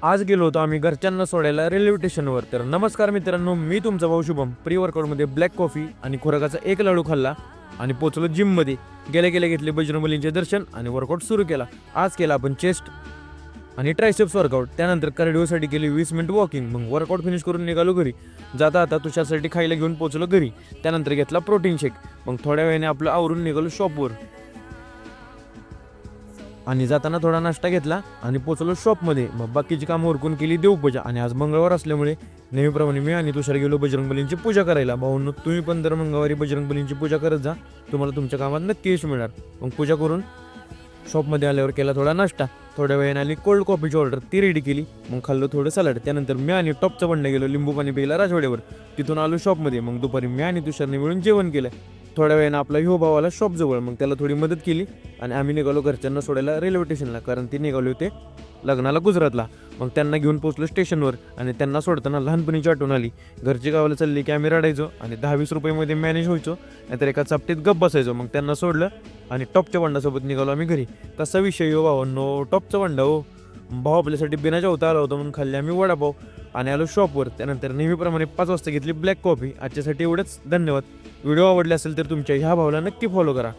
आज गेलो होतो आम्ही घरच्यांना सोडायला रेल्वे स्टेशनवर. तर नमस्कार मित्रांनो, मी तुमचा भाऊ शुभम. प्री वर्कआउटमध्ये ब्लॅक कॉफी आणि खुराकाचा एक लाडू खाल्ला आणि पोचलो जिममध्ये. गेल्या गेल्या घेतले बजरंगबलींचे दर्शन आणि वर्कआउट सुरू केला. आज केला आपण चेस्ट आणि ट्रायसेप्स वर्कआउट. त्यानंतर कार्डिओसाठी केली 20 मिनिट वॉकिंग. मग वर्कआउट फिनिश करून निघालो घरी. जाता आता तुषारसाठी खायला घेऊन पोचलो घरी. त्यानंतर घेतला प्रोटीन शेक. मग थोड्या वेळाने आपलं आवरून निघालो शॉपवर आणि जाताना थोडा नाश्ता घेतला आणि पोचलो शॉपमध्ये. मग बाकीची कामं उरकून केली देवपूजा. आणि आज मंगळवार असल्यामुळे नेहमीप्रमाणे मी आणि तुषार गेलो बजरंगबलींची पूजा करायला. भाऊंनो, तुम्ही पण दर मंगळवारी बजरंगबलींची पूजा करत जा, तुम्हाला तुमच्या कामात नक्की यश मिळणार. मग पूजा करून शॉपमध्ये आल्यावर केला थोडा नाश्ता. थोड्या वेळाने आली कोल्ड कॉफीची ऑर्डर, ती रेडी केली. मग खाल्लं थोडं सलाड. त्यानंतर मी आणि टॉपचा बंडा गेलो लिंबू पाणी प्यायला राजवाड्यावर. तिथून आलो शॉपमध्ये. मग दुपारी मी आणि तुषारने मिळून जेवण केलं. थोड्या वेळानं आपला ह्यो भाव आला शॉपजवळ. मग त्याला थोडी मदत केली आणि आम्ही निघालो घरच्यांना सोडायला रेल्वे स्टेशनला, कारण ते निघाले होते लग्नाला गुजरातला. मग त्यांना घेऊन पोचलो स्टेशनवर आणि त्यांना सोडताना लहानपणीची आठवण आली. घरची गावाला चालली की आम्ही रडायचो आणि 10-20 रुपयामध्ये मॅनेज व्हायचो, नाहीतर एका चापटीत गप बसायचो. मग त्यांना सोडलं आणि टॉपच्या बंडासोबत निघालो आम्ही घरी. कसा विषय हो भावांनो, टॉपचा बंडा हो. भाऊ आपल्यासाठी बिनाच्या होता आला होता म्हणून खाल्ले आम्ही वडापाव आणि आलो शॉपवर. त्यानंतर नेहमीप्रमाणे 5 वाजता घेतली ब्लॅक कॉफी. आजच्यासाठी एवढंच, धन्यवाद. व्हिडिओ आवडले असेल तर तुमच्या ह्या भावाला नक्की फॉलो करा.